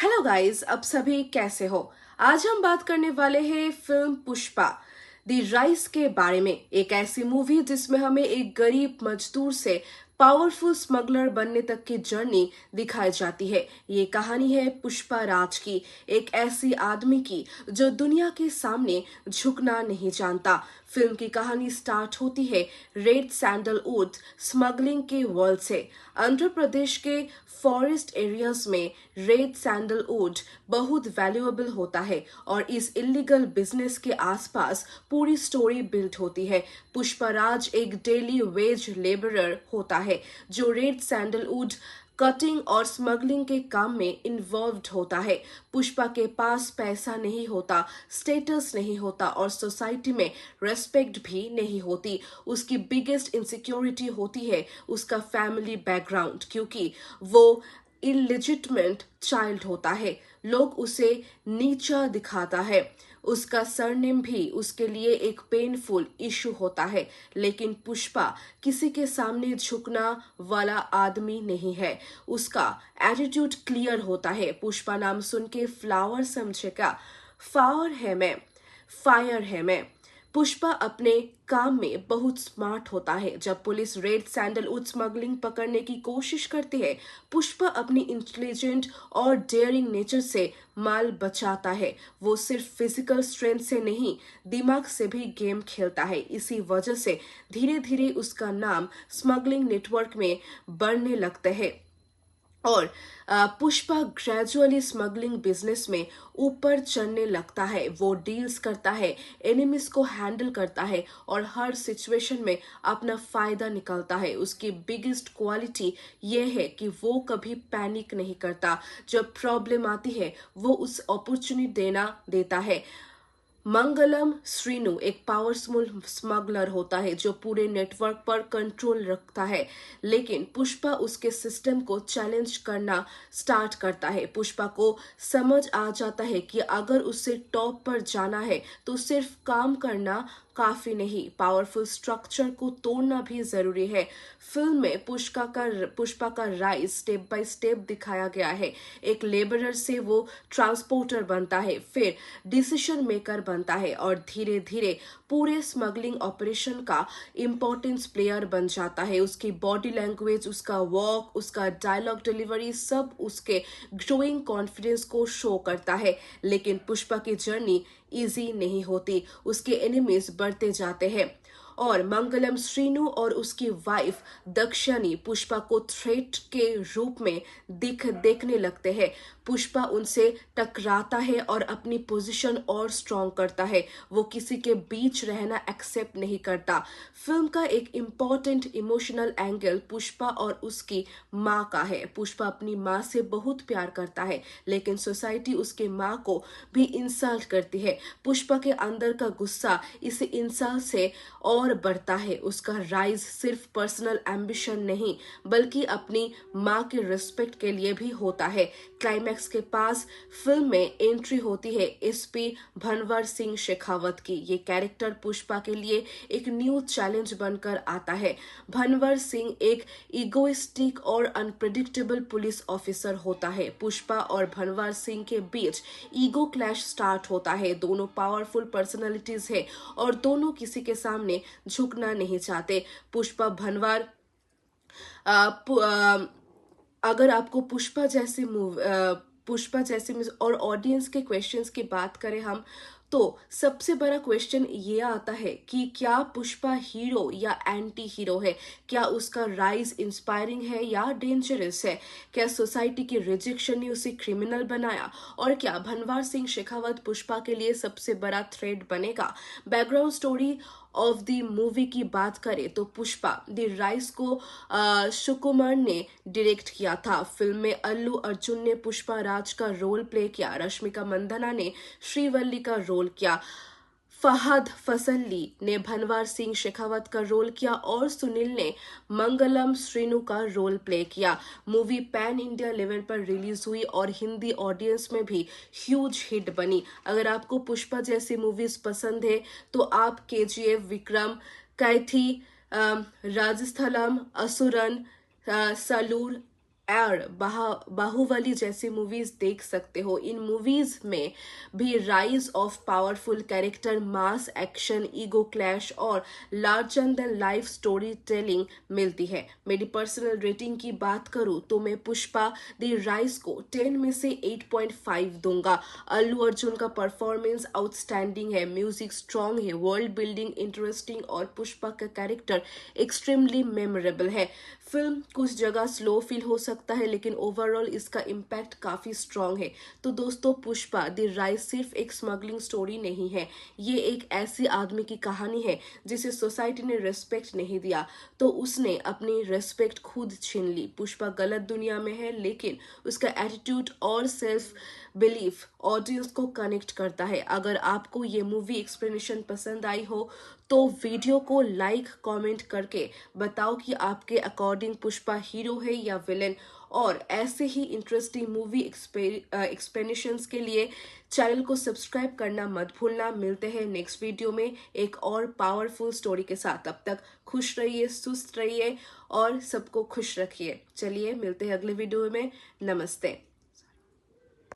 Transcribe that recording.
Hello guys, अब सभी कैसे हो। आज हम बात करने वाले हैं फिल्म पुष्पा द राइज के बारे में। एक ऐसी मूवी जिसमें हमें एक गरीब मजदूर से पावरफुल स्मगलर बनने तक की जर्नी दिखाई जाती है। ये कहानी है पुष्पा राज की, एक ऐसी आदमी की जो दुनिया के सामने झुकना नहीं जानता। फिल्म की कहानी स्टार्ट होती है रेड सैंडलवुड स्मगलिंग के वर्ल्ड से। आंध्र प्रदेश के फॉरेस्ट एरियाज में रेड सैंडलवुड बहुत वैल्यूएबल होता है और इस इलीगल बिजनेस के आसपास पूरी स्टोरी बिल्ड होती है। पुष्पराज एक डेली वेज लेबरर होता है जो रेड सैंडलवुड कटिंग और स्मगलिंग के काम में इन्वॉल्व्ड होता है। पुष्पा के पास पैसा नहीं होता, स्टेटस नहीं होता और सोसाइटी में रेस्पेक्ट भी नहीं होती। उसकी बिगेस्ट इनसिक्योरिटी होती है उसका फैमिली बैकग्राउंड, क्योंकि वो इलिजिटमेट चाइल्ड होता है। लोग उसे नीचा दिखाता है। उसका सरनेम भी उसके लिए एक पेनफुल इशू होता है। लेकिन पुष्पा किसी के सामने झुकना वाला आदमी नहीं है। उसका एटीट्यूड क्लियर होता है। पुष्पा नाम सुन के फ्लावर समझेगा, फायर है मैं। पुष्पा अपने काम में बहुत स्मार्ट होता है। जब पुलिस रेड सैंडलवुड स्मगलिंग पकड़ने की कोशिश करती है, पुष्पा अपनी इंटेलिजेंट और डेयरिंग नेचर से माल बचाता है। वो सिर्फ फिजिकल स्ट्रेंथ से नहीं, दिमाग से भी गेम खेलता है। इसी वजह से धीरे धीरे उसका नाम स्मगलिंग नेटवर्क में बढ़ने लगता है और पुष्पा ग्रेजुअली स्मगलिंग बिजनेस में ऊपर चढ़ने लगता है। वो डील्स करता है, एनिमीज को हैंडल करता है और हर सिचुएशन में अपना फायदा निकालता है। उसकी बिगेस्ट क्वालिटी ये है कि वो कभी पैनिक नहीं करता। जब प्रॉब्लम आती है वो उस अपॉर्चुनिटी देता है। मंगलम श्रीनु एक पावरफुल स्मगलर होता है जो पूरे नेटवर्क पर कंट्रोल रखता है। लेकिन पुष्पा उसके सिस्टम को चैलेंज करना स्टार्ट करता है। पुष्पा को समझ आ जाता है कि अगर उसे टॉप पर जाना है तो सिर्फ काम करना काफी नहीं, पावरफुल स्ट्रक्चर को तोड़ना भी जरूरी है। फिल्म में पुष्पा का राइज स्टेप बाय स्टेप दिखाया गया है। एक लेबरर से वो ट्रांसपोर्टर बनता है, फिर डिसीजन मेकर बनता है और धीरे धीरे पूरे स्मगलिंग ऑपरेशन का इम्पोर्टेंस प्लेयर बन जाता है। उसकी बॉडी लैंग्वेज, उसका वॉक, उसका डायलॉग डिलीवरी सब उसके ग्रोइंग कॉन्फिडेंस को शो करता है। लेकिन पुष्पा की जर्नी इजी नहीं होती। उसके एनिमीज बढ़ते जाते हैं और मंगलम श्रीनु और उसकी वाइफ दक्षिणी पुष्पा को थ्रेट के रूप में देखने लगते हैं। पुष्पा उनसे टकराता है और अपनी पोजीशन और स्ट्रॉन्ग करता है। वो किसी के बीच रहना एक्सेप्ट नहीं करता। फिल्म का एक इम्पॉर्टेंट इमोशनल एंगल पुष्पा और उसकी माँ का है। पुष्पा अपनी माँ से बहुत प्यार करता है, लेकिन सोसाइटी उसके माँ को भी इंसल्ट करती है। पुष्पा के अंदर का गुस्सा इस इंसल्ट से और बढ़ता है। उसका राइज सिर्फ पर्सनल एम्बिशन नहीं बल्कि अपनी माँ के रिस्पेक्ट के लिए भी होता है। क्लाइमैक्स के पास फिल्म में एंट्री होती है एसपी भनवर सिंह शेखावत की। ये कैरेक्टर पुष्पा के लिए एक न्यू चैलेंज बनकर आता है। भनवर सिंह एक इगोइस्टिक और अनप्रेडिक्टेबल पुलिस ऑफिसर होता है। पुष्पा और भनवर सिंह के बीच ईगो क्लैश स्टार्ट होता है। दोनों पावरफुल पर्सनालिटीज है और दोनों किसी के सामने झुकना नहीं चाहते। पुष्पा भनवर अगर आपको पुष्पा जैसे और ऑडियंस के क्वेश्चंस की बात करें हम, तो सबसे बड़ा क्वेश्चन ये आता है कि क्या पुष्पा हीरो या एंटी हीरो है? क्या उसका राइज इंस्पायरिंग है या डेंजरस है? क्या सोसाइटी की रिजेक्शन ने उसे क्रिमिनल बनाया? और क्या भनवार सिंह शेखावत पुष्पा के लिए सबसे बड़ा थ्रेट बनेगा? Background story of the movie की बात करें तो पुष्पा द राइज को सुकुमार ने डायरेक्ट किया था। फिल्म में अल्लू अर्जुन ने पुष्पा राज का रोल प्ले किया, रश्मिका मंदाना ने श्रीवल्ली का रोल किया, फहद फसली ने भनवार सिंह शेखावत का रोल किया और सुनील ने मंगलम श्रीनु का रोल प्ले किया। मूवी पैन इंडिया लेवल पर रिलीज हुई और हिंदी ऑडियंस में भी ह्यूज हिट बनी। अगर आपको पुष्पा जैसी मूवीज पसंद है तो आप केजीएफ, विक्रम, कैथी, राजस्थलम, असुरन, सलूर और बाहुबली जैसी मूवीज देख सकते हो। इन मूवीज में भी rise of powerful character, mass action, ego clash और larger than life story telling मिलती है। मेरी पर्सनल रेटिंग की बात करूं तो मैं पुष्पा द राइज को 10 में से 8.5 दूंगा। अल्लू अर्जुन का परफॉर्मेंस आउटस्टैंडिंग है, म्यूजिक स्ट्रॉन्ग है, वर्ल्ड बिल्डिंग इंटरेस्टिंग और पुष्पा का कैरेक्टर एक्सट्रीमली मेमोरेबल है। फिल्म कुछ जगह स्लो फील हो सकता है लेकिन ओवरऑल इसका इम्पैक्ट काफी स्ट्रॉन्ग है। तो दोस्तों, पुष्पा द राइज सिर्फ एक स्मगलिंग स्टोरी नहीं है, ये एक ऐसी आदमी की कहानी है जिसे सोसाइटी ने रेस्पेक्ट नहीं दिया तो उसने अपनी रेस्पेक्ट खुद छीन ली। पुष्पा गलत दुनिया में है लेकिन उसका एटीट्यूड और सेल्फ बिलीफ ऑडियंस को कनेक्ट करता है। अगर आपको ये मूवी एक्सप्लेनेशन पसंद आई हो तो वीडियो को लाइक कमेंट करके बताओ कि आपके अकॉर्डिंग पुष्पा हीरो है या विलेन। और ऐसे ही इंटरेस्टिंग मूवी एक्सप्लेनेशंस के लिए चैनल को सब्सक्राइब करना मत भूलना। मिलते हैं नेक्स्ट वीडियो में एक और पावरफुल स्टोरी के साथ। तब तक खुश रहिए, सुस्त रहिए और सबको खुश रखिए। चलिए मिलते हैं अगले वीडियो में। नमस्ते।